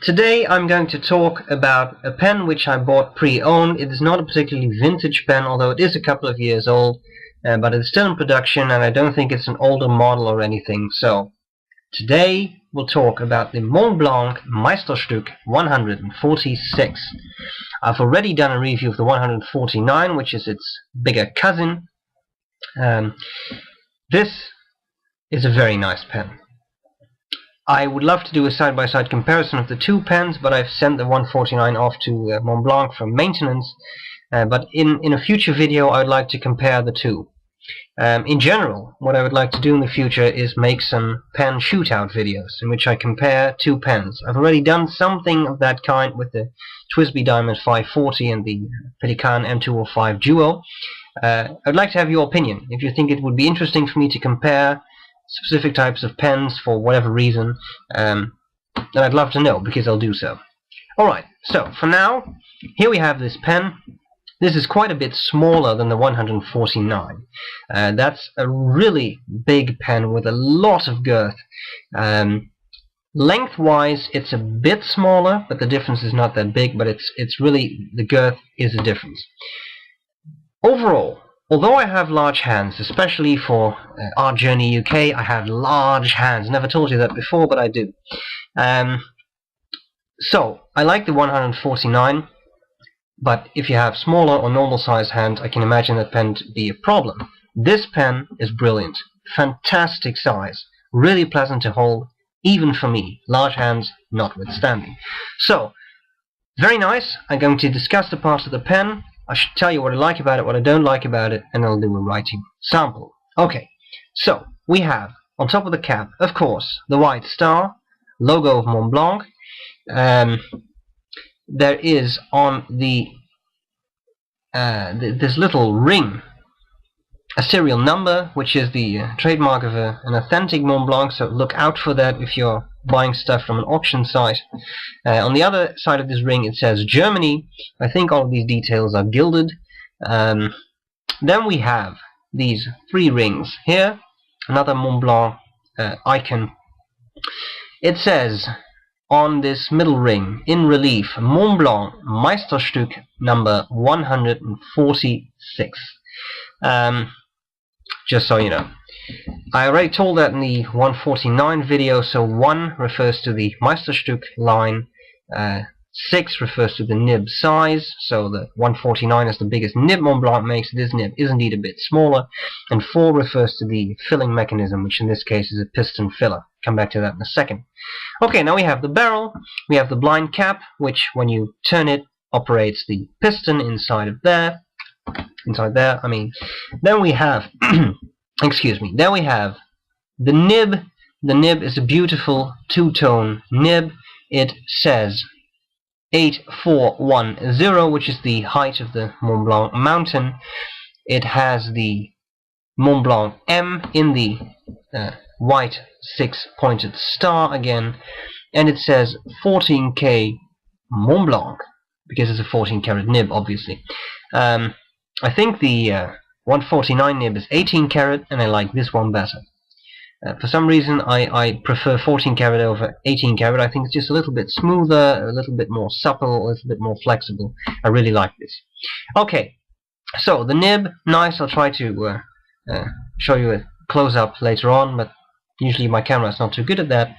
Today I'm going to talk about a pen which I bought pre-owned. It is not a particularly vintage pen, although it is a couple of years old, but it's still in production and I don't think it's an older model or anything. So today we'll talk about the Montblanc Meisterstück 146. I've already done a review of the 149, which is its bigger cousin. This is a very nice pen. I would love to do a side-by-side comparison of the two pens, but I've sent the 149 off to Montblanc for maintenance. But in a future video I would like to compare the two. In general, what I would like to do in the future is make some pen shootout videos in which I compare two pens. I've already done something of that kind with the TWSBI Diamond 540 and the Pelikan M205 Duo. I'd like to have your opinion. If you think it would be interesting for me to compare specific types of pens for whatever reason, then I'd love to know, because I'll do so. Alright, so for now, here we have this pen. This is quite a bit smaller than the 149. That's a really big pen with a lot of girth. Lengthwise, it's a bit smaller, but the difference is not that big, but it's really, the girth is a difference. Overall, although I have large hands, especially for Art Journey UK, I have large hands. Never told you that before, but I do. So, I like the 149, but if you have smaller or normal sized hands, I can imagine that pen to be a problem. This pen is brilliant. Fantastic size. Really pleasant to hold, even for me. Large hands notwithstanding. So, very nice. I'm going to discuss the parts of the pen. I should tell you what I like about it, what I don't like about it, and I'll do a writing sample. Okay, so we have on top of the cap, of course, the white star, logo of Montblanc. There is on the this little ring a serial number, which is the trademark of an authentic Montblanc, so look out for that if you're buying stuff from an auction site. On the other side of this ring it says Germany. I think all of these details are gilded. Then we have these three rings here, another Montblanc icon. It says on this middle ring, in relief, Montblanc Meisterstück number 146. Just so you know. I already told that in the 149 video, so 1 refers to the Meisterstück line, 6 refers to the nib size, so the 149 is the biggest nib Montblanc makes. This nib is indeed a bit smaller, and 4 refers to the filling mechanism, which in this case is a piston filler. Come back to that in a second. Okay, now we have the barrel, we have the blind cap, which when you turn it operates the piston inside there, I mean. Then we have excuse me, then we have the nib. The nib is a beautiful two-tone nib. It says 8410, which is the height of the Mont Blanc mountain. It has the Mont Blanc M in the white 6-pointed star again, and it says 14K Mont Blanc, because it's a 14-karat nib, obviously. I think the 149 nib is 18 karat, and I like this one better. For some reason I prefer 14 karat over 18 karat. I think it's just a little bit smoother, a little bit more supple, a little bit more flexible. I really like this. Okay, so the nib, nice. I'll try to show you a close-up later on, but usually my camera is not too good at that.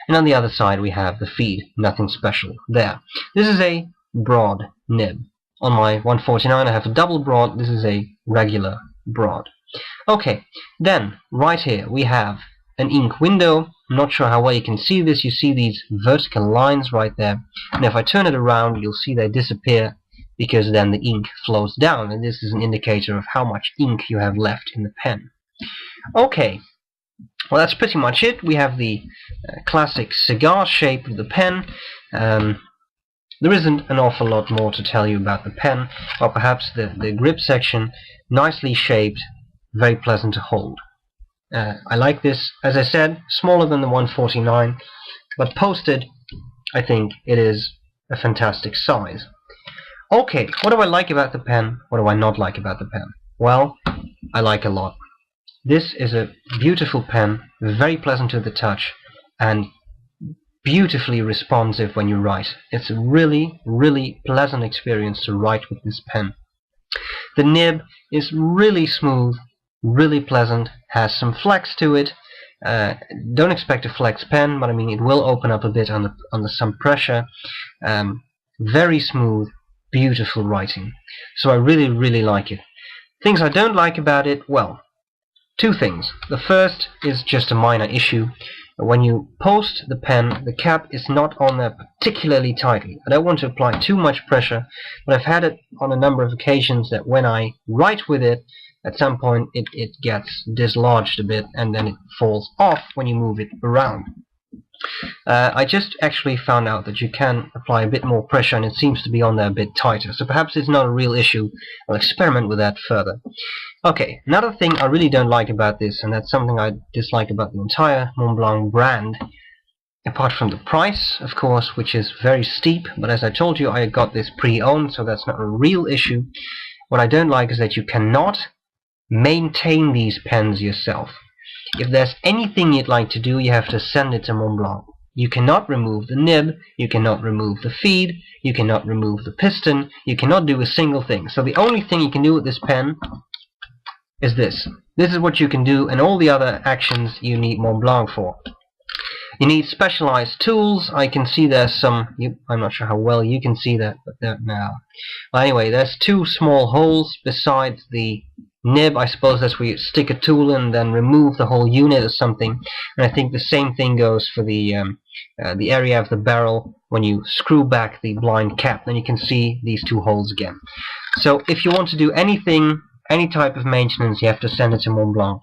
And on the other side we have the feed, nothing special there. This is a broad nib. On my 149 I have a double broad, this is a regular broad. Okay, then right here we have an ink window. I'm not sure how well you can see this. You see these vertical lines right there, and if I turn it around you'll see they disappear, because then the ink flows down, and this is an indicator of how much ink you have left in the pen. Okay, well that's pretty much it. We have the classic cigar shape of the pen. There isn't an awful lot more to tell you about the pen, or perhaps the grip section. Nicely shaped, very pleasant to hold. I like this, as I said, smaller than the 149, but posted, I think it is a fantastic size. Okay, what do I like about the pen? What do I not like about the pen? Well, I like a lot. This is a beautiful pen, very pleasant to the touch, and beautifully responsive when you write. It's a really, really pleasant experience to write with this pen. The nib is really smooth, really pleasant, has some flex to it. Don't expect a flex pen, but I mean it will open up a bit under some pressure. Very smooth, beautiful writing. So I really, really like it. Things I don't like about it, well, two things. The first is just a minor issue. When you post the pen, the cap is not on there particularly tightly. I don't want to apply too much pressure, but I've had it on a number of occasions that when I write with it, at some point it gets dislodged a bit and then it falls off when you move it around. I just actually found out that you can apply a bit more pressure and it seems to be on there a bit tighter, so perhaps it's not a real issue. I'll experiment with that further. Okay, another thing I really don't like about this, and that's something I dislike about the entire Montblanc brand, apart from the price, of course, which is very steep, but as I told you, I got this pre-owned, so that's not a real issue. What I don't like is that you cannot maintain these pens yourself. If there's anything you'd like to do, you have to send it to Montblanc. You cannot remove the nib, you cannot remove the feed, you cannot remove the piston, you cannot do a single thing. So the only thing you can do with this pen is this. This is what you can do, and all the other actions you need Montblanc for. You need specialized tools. I can see there's some, I'm not sure how well you can see that, but there now. Well, anyway, there's two small holes beside the nib. I suppose that's where you stick a tool in and then remove the whole unit or something. And I think the same thing goes for the area of the barrel. When you screw back the blind cap, then you can see these two holes again. So if you want to do anything, any type of maintenance, you have to send it to Montblanc.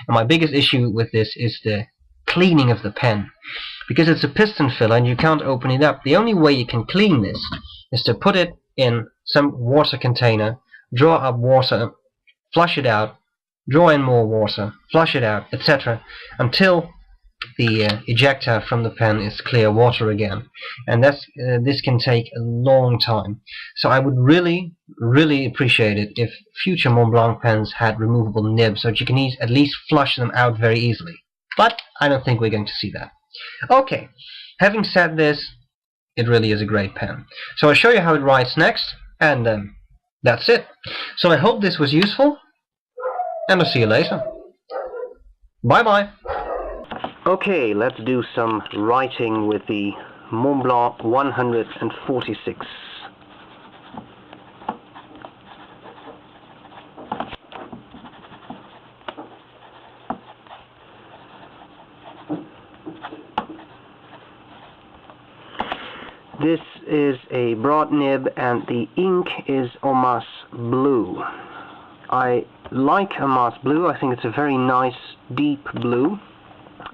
And my biggest issue with this is the cleaning of the pen. Because it's a piston filler and you can't open it up, the only way you can clean this is to put it in some water container, draw up water, flush it out, draw in more water, flush it out, etc. until the ejector from the pen is clear water again. And this can take a long time. So I would really, really appreciate it if future Montblanc pens had removable nibs so that you can at least flush them out very easily. But I don't think we're going to see that. Okay, having said this, it really is a great pen. So I'll show you how it writes next, and that's it. So I hope this was useful, and I'll see you later. Bye bye. Okay, let's do some writing with the Montblanc 146. This is a broad nib and the ink is Omas blue. I like Omas blue. I think it's a very nice deep blue.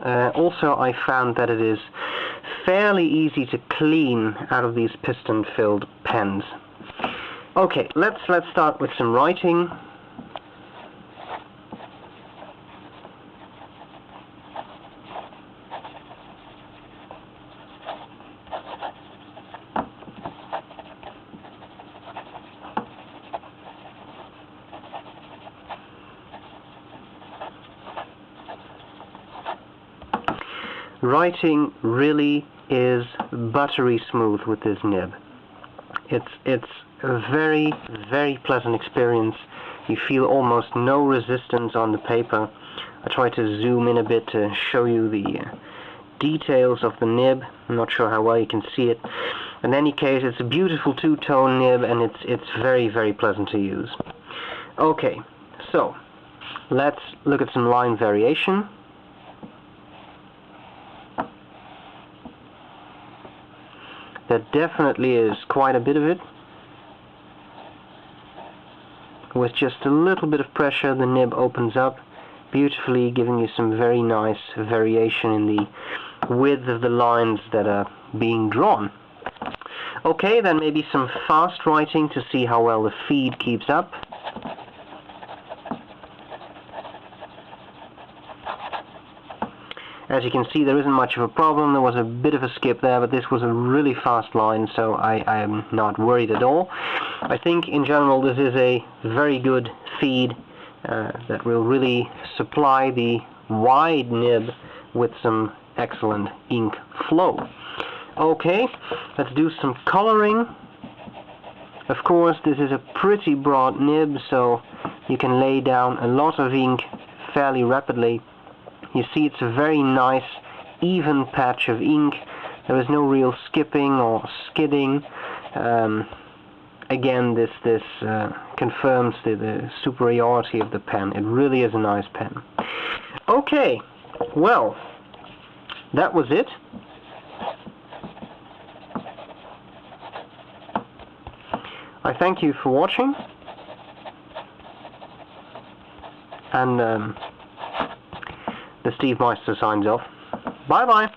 Also I found that it is fairly easy to clean out of these piston filled pens. Okay, let's start with some writing. Writing really is buttery smooth with this nib. It's a very, very pleasant experience. You feel almost no resistance on the paper. I try to zoom in a bit to show you the details of the nib. I'm not sure how well you can see it. In any case, it's a beautiful two-tone nib and it's very, very pleasant to use. Okay, so let's look at some line variation. There definitely is quite a bit of it. With just a little bit of pressure, the nib opens up beautifully, giving you some very nice variation in the width of the lines that are being drawn. Okay, then maybe some fast writing to see how well the feed keeps up. As you can see, there isn't much of a problem. There was a bit of a skip there, but this was a really fast line, so I am not worried at all. I think in general this is a very good feed that will really supply the wide nib with some excellent ink flow. Okay, let's do some coloring. Of course, this is a pretty broad nib, so you can lay down a lot of ink fairly rapidly. You see it's a very nice, even patch of ink. There is no real skipping or skidding. Again, this confirms the superiority of the pen. It really is a nice pen. Okay, well, that was it. I thank you for watching, and the Steve Meister signs off. Bye bye.